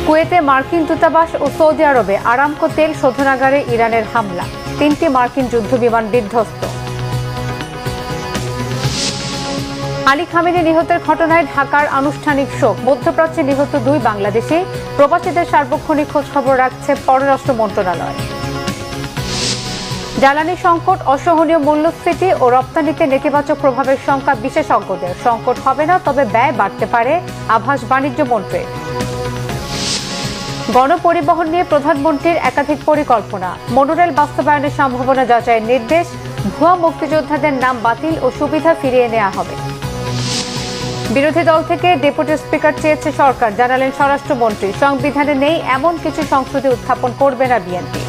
কুয়েতে মার্কিন দূতাবাস ও সৌদি আরবে আরামকো তেল শোধনাগারে ইরানের হামলা, 3টি মার্কিন যুদ্ধবিমান বিধ্বস্ত। আলী খামেনি নিহতের ঘটনায় ঢাকার আনুষ্ঠানিক শোক, মধ্যপ্রাচ্যে নিহত 2 বাংলাদেশি। প্রবাসীদের সার্বক্ষণিক খোঁজখবর রাখছে পররাষ্ট্র মন্ত্রণালয়। জ্বালানি সংকট, অসহনীয় মূল্যস্ফীতি ও রপ্তানিতে নেতিবাচক প্রভাবের শঙ্কা বিশেষজ্ঞদের। সংকট হবে না, তবে ব্যয় বাড়তে পারে, আভাস বাণিজ্য মন্ত্রীর। গণপরিবহন নিয়ে প্রধানমন্ত্রীর একাধিক পরিকল্পনা, মনোরেল বাস্তবায়নের সম্ভাবনা যাচাইয়ের নির্দেশ। ভুয়া মুক্তিযোদ্ধাদের নাম বাতিল ও সুবিধা ফিরিয়ে নেওয়া হবে। বিরোধী দল থেকে ডেপুটি স্পিকার চেয়েছে সরকার, জানালেন স্বরাষ্ট্রমন্ত্রী। সংবিধানে নেই এমন কিছু সংশোধনী উত্থাপন করবে না বিএনপি।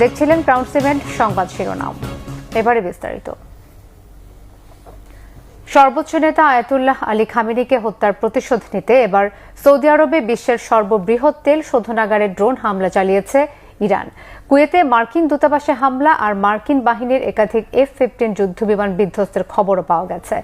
দেখছিলেন ক্রাউন সিমেন্ট সংবাদ শিরোনাম, এবারে বিস্তারিত। সর্বোচ্চ নেতা আয়াতুল্লাহ আলী খামেনিকে হত্যার প্রতিশোধ নিতে এবার সৌদি আরবে বিশ্বের সর্ববৃহৎ তেল শোধনাগারে ড্রোন হামলা চালিয়েছে ইরান। কুয়েতে মার্কিন দূতাবাসে হামলা আর মার্কিন বাহিনীর একাধিক F-15 যুদ্ধবিমান বিধ্বস্তের খবরও পাওয়া গেছে।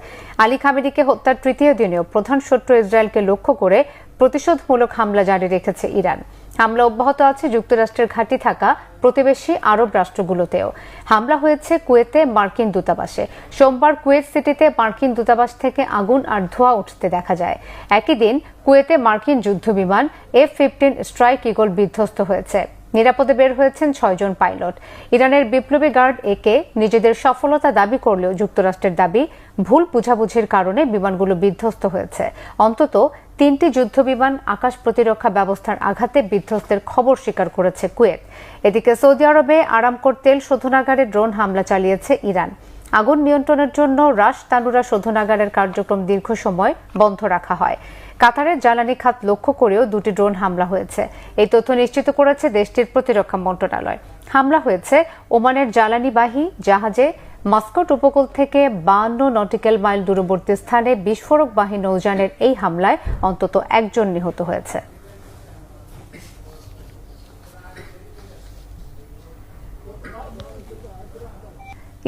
আলী খামেনিকে হত্যার তৃতীয় দিনেও প্রধান শত্রু ইসরায়েলকে লক্ষ্য করে প্রতিশোধমূলক হামলা জারি রেখেছে ইরান। হামলা অব্যাহত আছে যুক্তরাষ্ট্রের ঘাঁটি থাকা প্রতিবেশী আরব রাষ্ট্রগুলোতেও। হামলা হয়েছে কুয়েতে মার্কিন দূতাবাসে। সোমবার কুয়েত সিটিতে মার্কিন দূতাবাস থেকে আগুন আর ধোঁয়া উঠতে দেখা যায়। একই দিন কুয়েতে মার্কিন যুদ্ধবিমান F-15 স্ট্রাইক ঈগল বিধ্বস্ত হয়েছে। নিরাপদে বের হয়েছেন 6 জন পাইলট। ইরানের বিপ্লবী গার্ড একে নিজেদের সফলতা দাবি করলেও যুক্তরাষ্ট্রের দাবি ভুল বুঝাবুঝির কারণে বিমানগুলো বিধ্বস্ত হয়েছে। অন্তত 3টি যুদ্ধবিমান আকাশ প্রতিরক্ষা ব্যবস্থার আঘাতে বিধ্বস্তের খবর স্বীকার করেছে কুয়েত। এদিকে সৌদি আরবে আরামকোর তেল শোধনাগারে ড্রোন হামলা চালিয়েছে ইরান। আগুন নিয়ন্ত্রণের জন্য রাশ তানুরা শোধনাগারের কার্যক্রম দীর্ঘ সময় বন্ধ রাখা হয়। কাতারের জ্বালানি খাত লক্ষ্য করেও 2টি ড্রোন হামলা হয়েছে। এই তথ্য নিশ্চিত করেছে দেশটির প্রতিরক্ষা মন্ত্রণালয়। হামলা হয়েছে ওমানের জ্বালানিবাহী জাহাজে। মাস্কট উপকূল থেকে 52 নটিক্যাল মাইল দূরবর্তী স্থানে বিস্ফোরকবাহী নৌযানের এই হামলায় অন্তত 1 জন নিহত হয়েছে।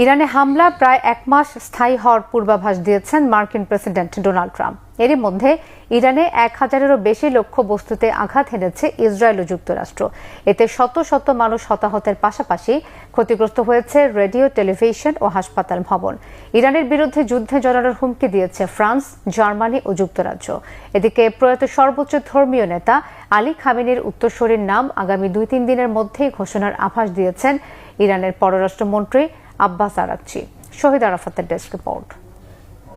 ইরানে হামলা প্রায় 1 মাস স্থায়ী হওয়ার পূর্বাভাস দিয়েছেন মার্কিন প্রেসিডেন্ট ডোনাল্ড ট্রাম্প। এরই মধ্যে ইরানে 1000-এরও বেশি লক্ষ্যবস্তুতে আঘাত এনেছে ইসরায়েল ও যুক্তরাষ্ট্র। এতে শত শত মানুষ হতাহতের পাশাপাশি ক্ষতিগ্রস্ত হয়েছে রেডিও, টেলিভিশন ও হাসপাতাল ভবন। ইরানের বিরুদ্ধে যুদ্ধে জড়ানোর হুমকি দিয়েছে ফ্রান্স, জার্মানি ও যুক্তরাজ্য। এদিকে প্রয়াত সর্বোচ্চ ধর্মীয় নেতা আলী খামেনির উত্তরসূরির নাম আগামী 2-3 দিনের মধ্যেই ঘোষণার আভাস দিয়েছেন ইরানের পররাষ্ট্রমন্ত্রী আব্বাস আরাগচি। শহীদ আরাফাতের ডেস্ক রিপোর্ট।